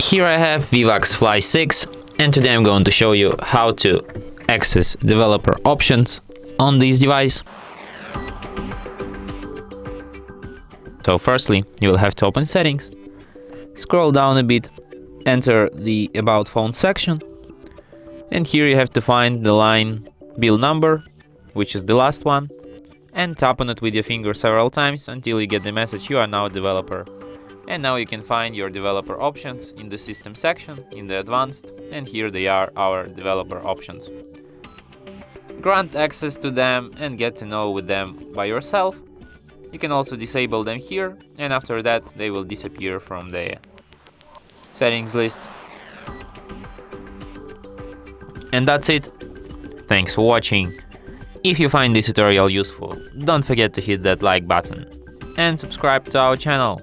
Here I have VIVAX Fly 6, and today I'm going to show you how to access developer options on this device. So firstly, you will have to open settings, scroll down a bit, enter the About Phone section, and here you have to find the line build number, which is the last one, and tap on it with your finger several times until you get the message you are now a developer. And now you can find your developer options in the system section, in the advanced, and here they are, our developer options. Grant access to them and get to know with them by yourself. You can also disable them here, and after that they will disappear from the settings list. And that's it. Thanks for watching. If you find this tutorial useful, don't forget to hit that like button and subscribe to our channel.